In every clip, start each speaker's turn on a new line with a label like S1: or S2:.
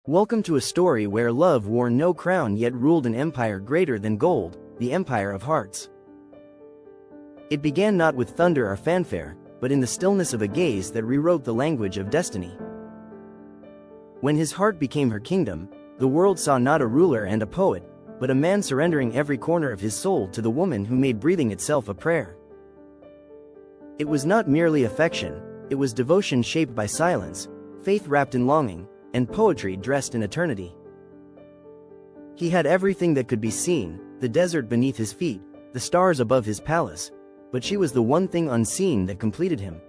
S1: Welcome to a story where love wore no crown yet ruled an empire greater than gold, the Empire of Hearts. It began not with thunder or fanfare, but in the stillness of a gaze that rewrote the language of destiny. When his heart became her kingdom, the world saw not a ruler and a poet, but a man surrendering every corner of his soul to the woman who made breathing itself a prayer. It was not merely affection, it was devotion shaped by silence, faith wrapped in longing, and poetry dressed in eternity. He had everything that could be seen, the desert beneath his feet, the stars above his palace, but she was the one thing unseen that completed him.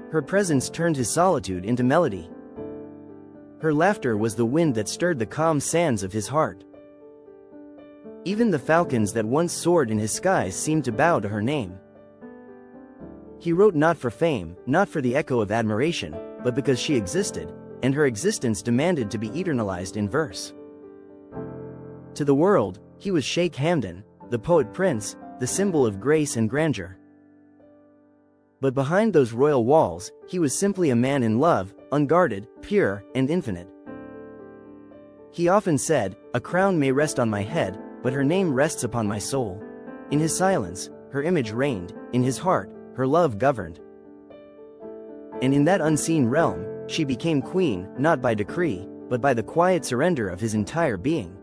S1: Her presence turned his solitude into melody. Her laughter was the wind that stirred the calm sands of his heart. Even the falcons that once soared in his skies seemed to bow to her name. He wrote not for fame, not for the echo of admiration, but because she existed, and her existence demanded to be eternalized in verse. To the world, he was Sheikh Hamdan, the poet prince, the symbol of grace and grandeur. But behind those royal walls, he was simply a man in love, unguarded, pure, and infinite. He often said, "A crown may rest on my head, but her name rests upon my soul." In his silence, her image reigned, in his heart, her love governed. And in that unseen realm, she became queen, not by decree, but by the quiet surrender of his entire being.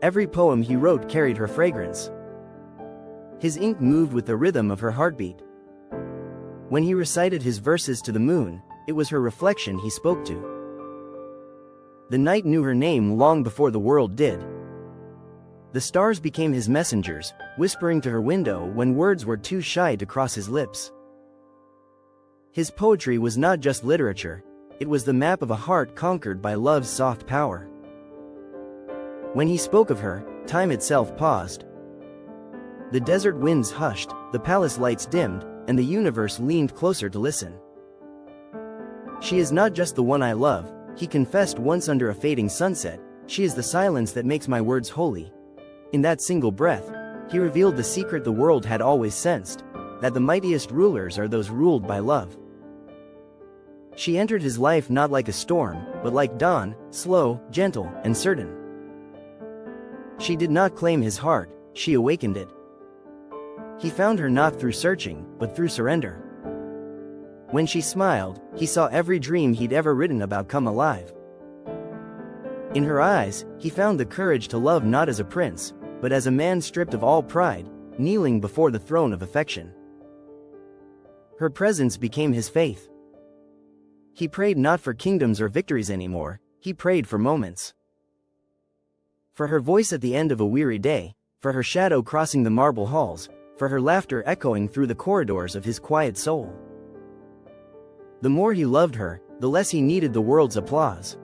S1: Every poem he wrote carried her fragrance. His ink moved with the rhythm of her heartbeat. When he recited his verses to the moon, it was her reflection he spoke to. The night knew her name long before the world did. The stars became his messengers, whispering to her window when words were too shy to cross his lips. His poetry was not just literature, it was the map of a heart conquered by love's soft power. When he spoke of her, time itself paused. The desert winds hushed, the palace lights dimmed, and the universe leaned closer to listen. "She is not just the one I love," he confessed once under a fading sunset, "she is the silence that makes my words holy." In that single breath, he revealed the secret the world had always sensed, that the mightiest rulers are those ruled by love. She entered his life not like a storm, but like dawn, slow, gentle, and certain. She did not claim his heart, she awakened it. He found her not through searching, but through surrender. When she smiled, he saw every dream he'd ever written about come alive. In her eyes, he found the courage to love not as a prince, but as a man stripped of all pride, kneeling before the throne of affection. Her presence became his faith. He prayed not for kingdoms or victories anymore, he prayed for moments. For her voice at the end of a weary day, for her shadow crossing the marble halls, for her laughter echoing through the corridors of his quiet soul. The more he loved her, the less he needed the world's applause.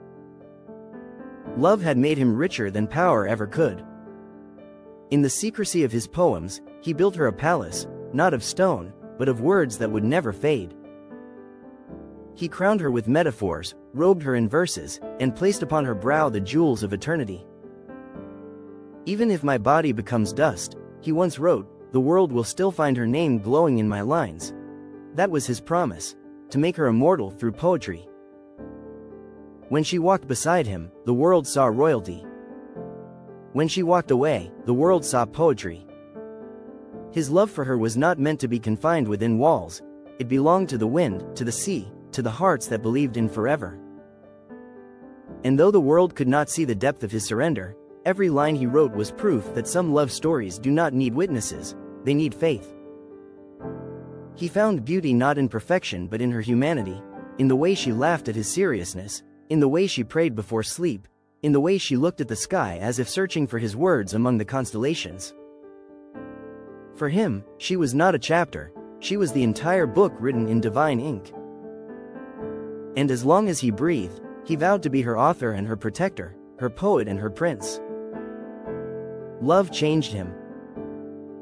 S1: Love had made him richer than power ever could. In the secrecy of his poems, he built her a palace, not of stone, but of words that would never fade. He crowned her with metaphors, robed her in verses, and placed upon her brow the jewels of eternity. "Even if my body becomes dust," he once wrote, "the world will still find her name glowing in my lines." That was his promise, to make her immortal through poetry. When she walked beside him, the world saw royalty. When she walked away, the world saw poetry. His love for her was not meant to be confined within walls, it belonged to the wind, to the sea, to the hearts that believed in forever. And though the world could not see the depth of his surrender, every line he wrote was proof that some love stories do not need witnesses, they need faith. He found beauty not in perfection but in her humanity, in the way she laughed at his seriousness, in the way she prayed before sleep, in the way she looked at the sky as if searching for his words among the constellations. For him, she was not a chapter, she was the entire book written in divine ink. And as long as he breathed, he vowed to be her author and her protector, her poet and her prince. Love changed him.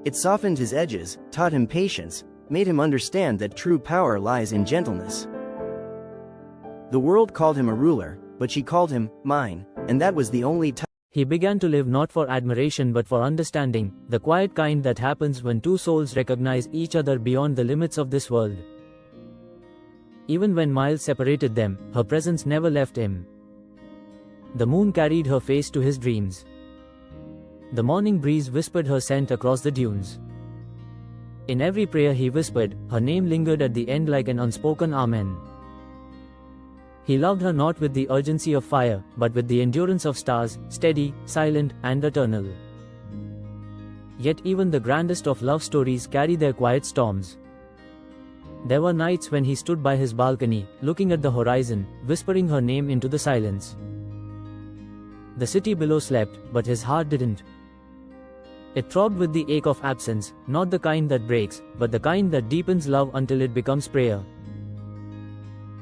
S1: It softened his edges, taught him patience, made him understand that true power lies in gentleness. The world called him a ruler, but she called him mine, and that was the only time.
S2: He began to live not for admiration but for understanding, the quiet kind that happens when two souls recognize each other beyond the limits of this world. Even when miles separated them, her presence never left him. The moon carried her face to his dreams. The morning breeze whispered her scent across the dunes. In every prayer he whispered, her name lingered at the end like an unspoken amen. He loved her not with the urgency of fire, but with the endurance of stars, steady, silent, and eternal. Yet even the grandest of love stories carry their quiet storms. There were nights when he stood by his balcony, looking at the horizon, whispering her name into the silence. The city below slept, but his heart didn't. It throbbed with the ache of absence, not the kind that breaks, but the kind that deepens love until it becomes prayer.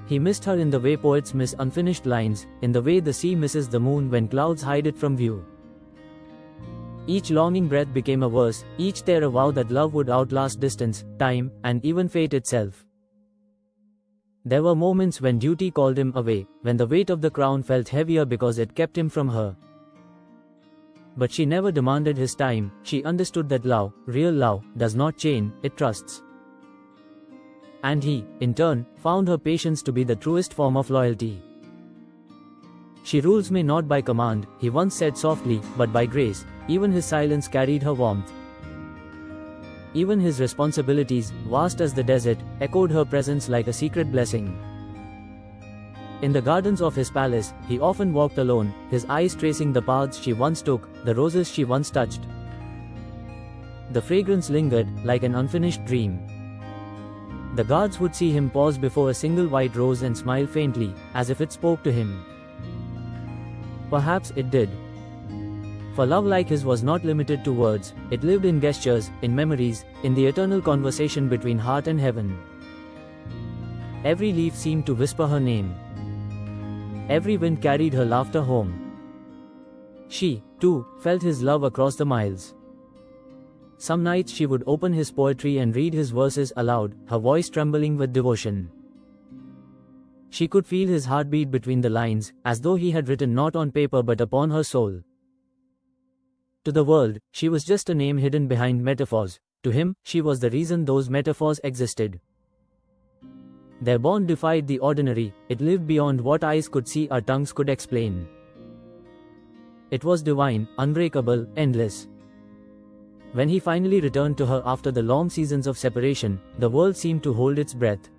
S2: He missed her in the way poets miss unfinished lines, in the way the sea misses the moon when clouds hide it from view. Each longing breath became a verse, each tear a vow that love would outlast distance, time, and even fate itself. There were moments when duty called him away, when the weight of the crown felt heavier because it kept him from her. But she never demanded his time. She understood that love, real love, does not chain, it trusts. And he, in turn, found her patience to be the truest form of loyalty. She rules me not by command, he once said softly, but by grace. Even his silence carried her warmth. Even his responsibilities, vast as the desert, echoed her presence like a secret blessing. In the gardens of his palace, he often walked alone, his eyes tracing the paths she once took, the roses she once touched. The fragrance lingered, like an unfinished dream. The guards would see him pause before a single white rose and smile faintly, as if it spoke to him. Perhaps it did. For love like his was not limited to words, it lived in gestures, in memories, in the eternal conversation between heart and heaven. Every leaf seemed to whisper her name. Every wind carried her laughter home. She, too, felt his love across the miles. Some nights she would open his poetry and read his verses aloud, her voice trembling with devotion. She could feel his heartbeat between the lines, as though he had written not on paper but upon her soul. To the world, she was just a name hidden behind metaphors. To him, she was the reason those metaphors existed. Their bond defied the ordinary, it lived beyond what eyes could see or tongues could explain. It was divine, unbreakable, endless. When he finally returned to her after the long seasons of separation, the world seemed to hold its breath.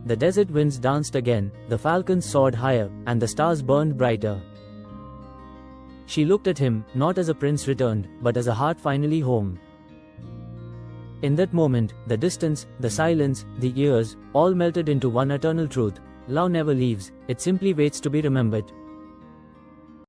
S2: The desert winds danced again, the falcons soared higher, and the stars burned brighter. She looked at him, not as a prince returned, but as a heart finally home. In that moment, the distance, the silence, the years, all melted into one eternal truth. Love never leaves, it simply waits to be remembered.